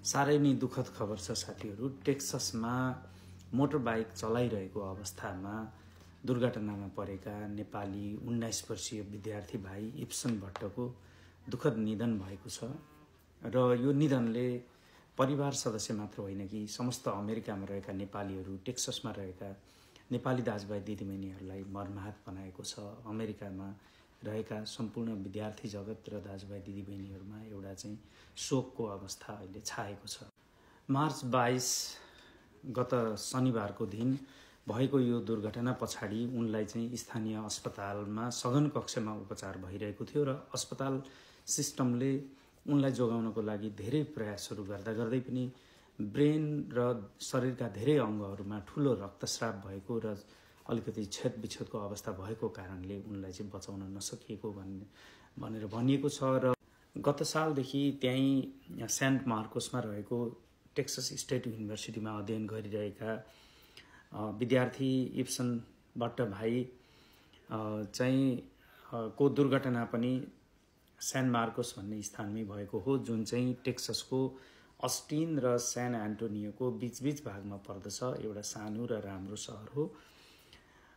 साह्रै नै दुःखद खबर छ साथीहरू। टेक्ससमा मोटर बाइक चलाइरहेको अवस्थामा दुर्घटनामा परेका नेपाली 19 वर्षीय विद्यार्थी भाइ इप्सन भट्टको दुःखद निधन भएको छ र यो निधनले परिवार सदस्य मात्र होइन कि समस्त अमेरिकामा रहेका नेपालीहरू, टेक्ससमा रहेका नेपाली दाजुभाइ दिदीबहिनीहरूलाई मर्माहत बनाएको छ। अमेरिकामा रहेका सम्पूर्ण विद्यार्थी जगत र दाजुभाइ दिदीबहिनीहरूमा एउटा चाहिँ शोकको अवस्था अहिले छाएको छ। मार्च 22 गत शनिबारको दिन भएको यो दुर्घटना पछाडि उनलाई चाहिँ स्थानीय अस्पतालमा सघन कक्षमा उपचार भइरहेको थियो र अस्पताल सिस्टमले उनलाई जोगाउनको लागि धेरै प्रयासहरू गर्दा गर्दै पनि ब्रेन र शरीरका धेरै अङ्गहरूमा ठुलो रक्तस्राव भएको र अलिकति छेदविच्छेदको अवस्था भएको कारणले उनलाई चाहिँ बचाउन नसकिएको भनेर भनिएको छ। र गत सालदेखि त्यहीँ सेन्ट मार्कोसमा रहेको टेक्सस स्टेट युनिभर्सिटीमा अध्ययन गरिरहेका विद्यार्थी इप्सन भट्ट भाइ चाहिँ को दुर्घटना पनि सेन्ट मार्कोस भन्ने स्थानमै भएको हो, जुन चाहिँ टेक्ससको अस्टिन र सेन एन्टोनियोको बीच भागमा पर्दछ। एउटा सानो र राम्रो सहर हो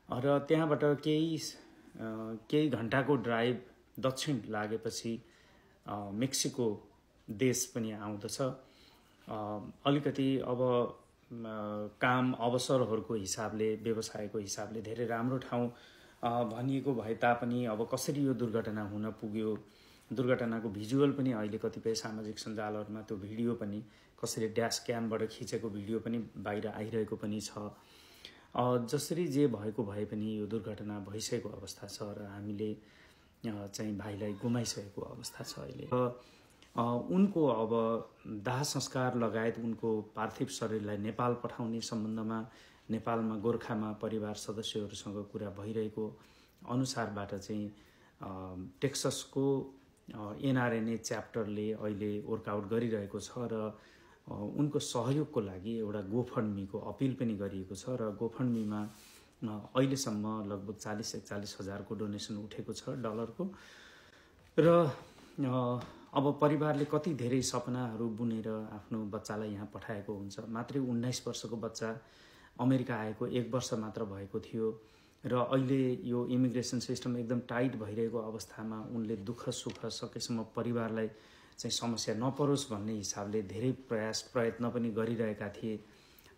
र त्यहाँबाट केही घण्टाको ड्राइभ दक्षिण लागेपछि मेक्सिको देश पनि आउँदछ। अलिकति अब काम अवसरहरूको हिसाबले, व्यवसायको हिसाबले धेरै राम्रो ठाउँ भनिएको भए तापनि अब कसरी यो दुर्घटना हुन पुग्यो, दुर्घटनाको भिजुअल पनि अहिले कतिपय सामाजिक सञ्जालहरूमा त्यो भिडियो पनि कसरी ड्यास क्यामबाट खिचेको भिडियो पनि बाहिर आइरहेको पनि छ। जसरी जे भएको भए पनि यो दुर्घटना भइसकेको अवस्था छ र हामीले चाहिँ भाइलाई गुमाइसकेको अवस्था छ अहिले। उनको अब दाह संस्कार लगायत उनको पार्थिव शरीरलाई नेपाल पठाउने सम्बन्धमा नेपालमा गोर्खामा परिवार सदस्यहरूसँग कुरा भइरहेको अनुसारबाट चाहिँ टेक्ससको एनआरएनए च्याप्टरले अहिले वर्कआउट गरिरहेको छ र उनको सहयोगको लागि एउटा गोफन्डमीको अपिल पनि गरिएको छ र गोफन्डमीमा अहिलेसम्म लगभग 40-41 हजारको डोनेसन उठेको छ डलरको। र अब परिवारले कति धेरै सपनाहरू बुनेर आफ्नो बच्चालाई यहाँ पठाएको हुन्छ। मात्रै 19 वर्षको बच्चा अमेरिका आएको 1 वर्ष मात्र भएको थियो र अहिले यो इमिग्रेसन सिस्टम एकदम टाइट भइरहेको अवस्थामा उनले दुःख सुख सकेसम्म परिवारलाई चाहिँ समस्या नपरोस् भन्ने हिसाबले धेरै प्रयत्न पनि गरिरहेका थिए।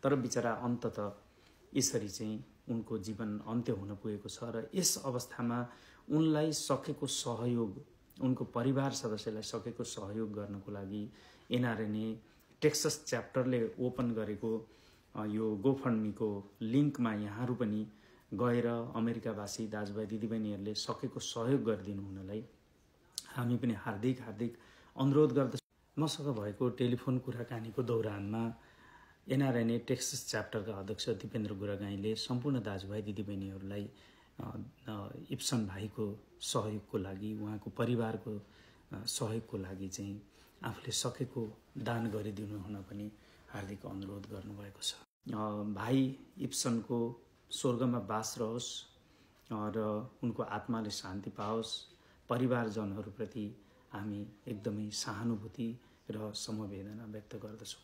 तर बिचरा अन्ततः यसरी चाहिँ उनको जीवन अन्त्य हुन पुगेको छ र यस अवस्थामा उनलाई सकेको सहयोग, उनको परिवार सदस्यलाई सकेको सहयोग गर्नको लागि एनआरएनए टेक्सस च्याप्टरले ओपन गरेको यो गोफन्डमीको लिङ्कमा यहाँहरू पनि गएर अमेरिकावासी दाजुभाइ दिदीबहिनीहरूले सकेको सहयोग गरिदिनु हुनलाई हामी पनि हार्दिक अनुरोध गर्दछौँ। मसँग भएको टेलिफोन कुराकानीको दौरानमा एनआरएनए टेक्सस च्याप्टरका अध्यक्ष दिपेन्द्र गुरागाईले सम्पूर्ण दाजुभाइ दिदीबहिनीहरूलाई इप्सन भाइको सहयोगको लागि, उहाँको परिवारको सहयोगको लागि चाहिँ आफूले सकेको दान गरिदिनु हुन पनि हार्दिक अनुरोध गर्नुभएको छ। भाइ इप्सनको स्वर्गमा बास रहोस् र उनको आत्माले शान्ति पाओस्। परिवारजनहरूप्रति हामी एकदमै सहानुभूति र समवेदना व्यक्त गर्दछौँ।